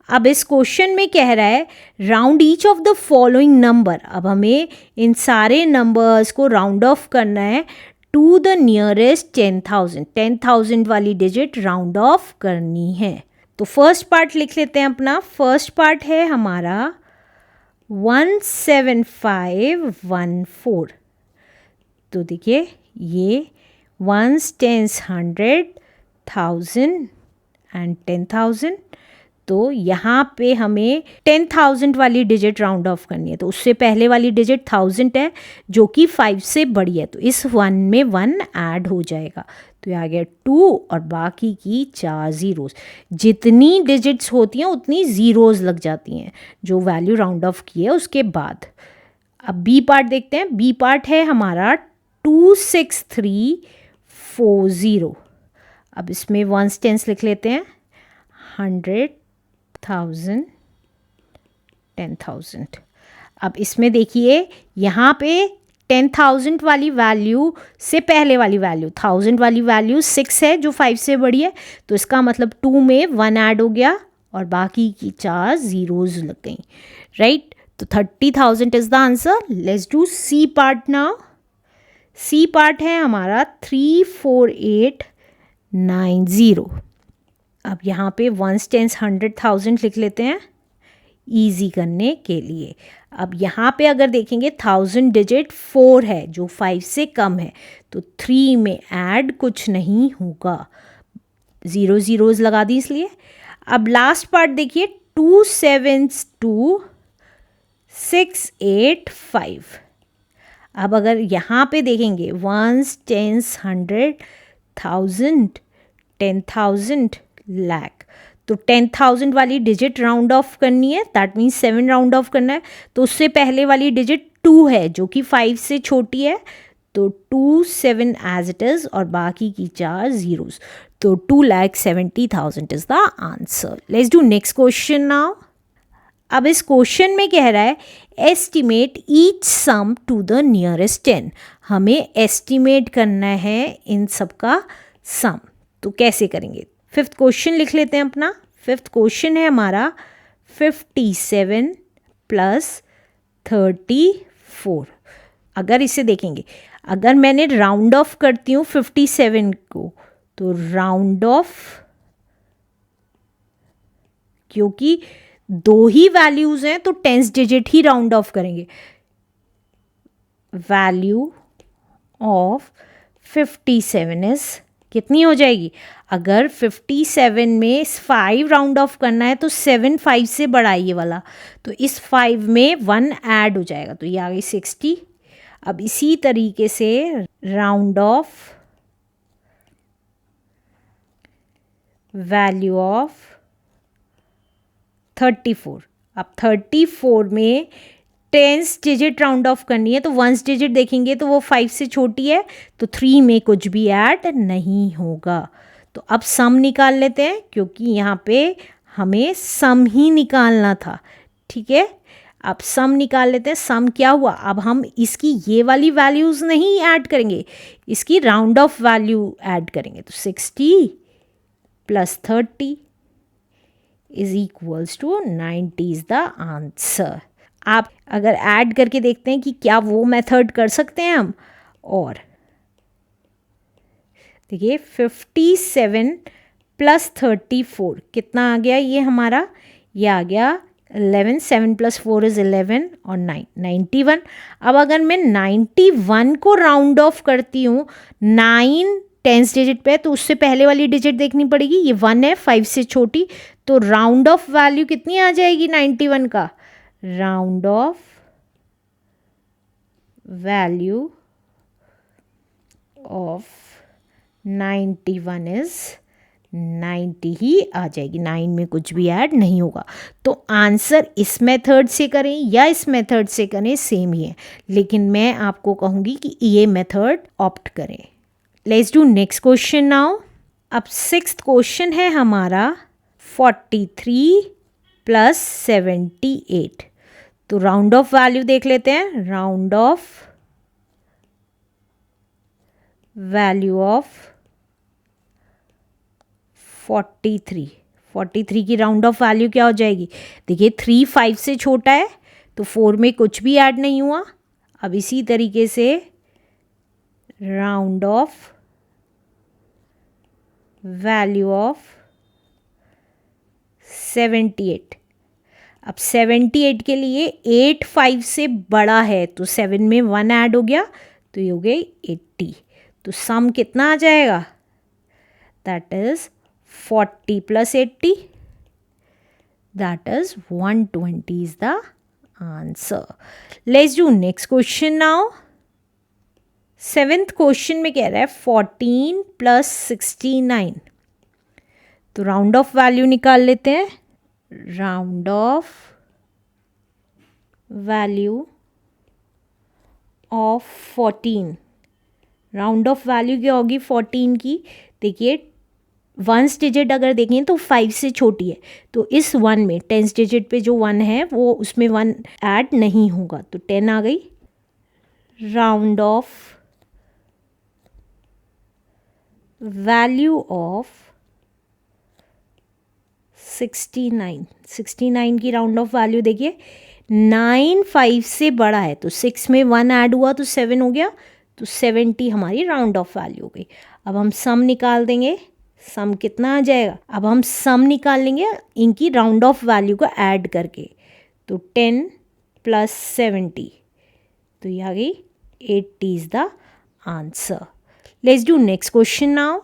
अब इस क्वेश्चन में कह रहा है round each of the following number. अब हमें इन सारे नंबर्स को राउंड ऑफ करना है टू द नियरेस्ट 10,000। 10,000 वाली डिजिट राउंड ऑफ करनी है। तो फर्स्ट पार्ट लिख लेते हैं अपना। फर्स्ट पार्ट है हमारा 17514। तो देखिए ये वंस, टेंस, 100, 1000 एंड 10,000। तो यहाँ पे हमें 10,000 वाली डिजिट राउंड ऑफ करनी है। तो उससे पहले वाली डिजिट 1000 है जो कि 5 से बड़ी है, तो इस 1 में 1 ऐड हो जाएगा। तो ये आ गया 2 और बाकी की 4 ज़ीरोज़। जितनी डिजिट्स होती हैं उतनी ज़ीरोज़ लग जाती हैं जो वैल्यू राउंड ऑफ की है उसके बाद। अब बी पार्ट देखते हैं। बी पार्ट है हमारा 26340। अब इसमें वंस टेंस लिख लेते हैं। 100, 1000, 10,000। अब इसमें देखिए यहाँ पे 10,000 वाली वैल्यू से पहले वाली वैल्यू 1000 वाली वैल्यू 6 है जो 5 से बड़ी है, तो इसका मतलब 2 में 1 ऐड हो गया और बाकी की 4 ज़ीरोज़ लग गई, राइट। तो 30,000 is the answer. Let's do C part now. C part है हमारा 34890। अब यहाँ पे वंस, टेंस, 100,000 लिख लेते हैं ईजी करने के लिए। अब यहाँ पे अगर देखेंगे 1000 डिजिट 4 है जो 5 से कम है, तो 3 में ऐड कुछ नहीं होगा, ज़ीरो ज़ीरोज़ लगा दी इसलिए। अब लास्ट पार्ट देखिए 272,685। अब अगर यहाँ पे देखेंगे वंस, टेंस, 100, 1000, 10,000, लाख, तो 10,000 वाली डिजिट राउंड ऑफ करनी है, दैट मीन्स 7 राउंड ऑफ करना है। तो उससे पहले वाली डिजिट 2 है जो कि 5 से छोटी है, तो 2 7 एज इट इज़ और बाकी की 4 ज़ीरोज़। तो 2,70,000 is the answer. Let's do next question now. अब इस क्वेश्चन में कह रहा है estimate each sum to the nearest 10। हमें एस्टिमेट करना है इन सब का सम। तो कैसे करेंगे? फिफ्थ क्वेश्चन लिख लेते हैं अपना। फिफ्थ क्वेश्चन है हमारा 57 प्लस 34। अगर इसे देखेंगे, अगर मैंने राउंड ऑफ करती हूँ 57 को, तो राउंड ऑफ, क्योंकि 2 ही वैल्यूज हैं तो 10th digit he round of करेंगे। वैल्यू ऑफ 57 इज कितनी हो जाएगी? अगर 57 में 5 राउंड ऑफ करना है तो 7 5 से बड़ा है ये वाला, तो इस 5 में 1 ऐड हो जाएगा, तो ये आ गई 60। अब इसी तरीके से राउंड ऑफ वैल्यू ऑफ 34। अब 34 में 10th डिजिट राउंड ऑफ करनी है, तो 1st डिजिट देखेंगे तो वो 5 से छोटी है, तो 3 में कुछ भी ऐड नहीं होगा। तो अब सम निकाल लेते हैं, क्योंकि यहाँ पे हमें सम ही निकालना था, ठीक है। अब सम निकाल लेते हैं। सम क्या हुआ? अब हम इसकी ये वाली वैल्यूज़ नहीं ऐड करेंगे, इसकी राउंड ऑफ वैल्यू ऐड करेंगे। तो 60 plus 30 is equals to 90 is the answer. आप अगर ऐड करके देखते हैं कि क्या वो मेथड कर सकते हैं हम। और देखिए 57 प्लस 34 कितना आ गया? ये हमारा ये आ गया 11। 7 प्लस 4 इज़ 11 और 9 91। अब अगर मैं 91 को राउंड ऑफ करती हूँ, 9 10th डिजिट पे, तो उससे पहले वाली डिजिट देखनी पड़ेगी। ये 1 है, 5 से छोटी, तो राउंड ऑफ वैल्यू कितनी आ जाएगी 91 का? Round of value of 91 is 90 ही आ जाएगी, 9 में कुछ भी ऐड नहीं होगा। तो आंसर इस मेथड से करें या इस मेथड से करें सेम ही है, लेकिन मैं आपको कहूँगी कि ये मेथड ऑप्ट करें। Let's do next question now. अब 6th क्वेश्चन है हमारा 43 प्लस 78। तो राउंड ऑफ वैल्यू देख लेते हैं। राउंड ऑफ वैल्यू ऑफ 43 43 की राउंड ऑफ वैल्यू क्या हो जाएगी? देखिए 3 5 से छोटा है तो 4 में कुछ भी ऐड नहीं हुआ. अब इसी तरीके से राउंड ऑफ वैल्यू ऑफ 78. अब 78 के लिए 8 5 से बड़ा है तो 7 में 1 ऐड हो गया तो ये हो गई 80. तो सम कितना आ जाएगा? That is 40 plus 80, that is 120 is the answer. Let's do next question now. 7th question में कह रहा है 14 प्लस 69. तो राउंड ऑफ वैल्यू निकाल लेते हैं. Round of value of 14. Round of value क्या होगी 14 की? देखिए वंस डिजिट अगर देखें तो 5 से छोटी है तो इस 1 में टेंस डिजिट पे जो 1 है वो उसमें 1 ऐड नहीं होगा तो 10 आ गई. Round of value of 69. 69 की राउंड ऑफ वैल्यू देखिए 9 5 से बड़ा है तो 6 में 1 ऐड हुआ तो 7 हो गया तो 70 हमारी राउंड ऑफ वैल्यू हो गई. अब हम सम निकाल देंगे. सम कितना आ जाएगा? अब हम सम निकाल लेंगे इनकी राउंड ऑफ वैल्यू को ऐड करके. तो 10 प्लस 70 तो ये आ गई 80 is the answer. Let's do next question now.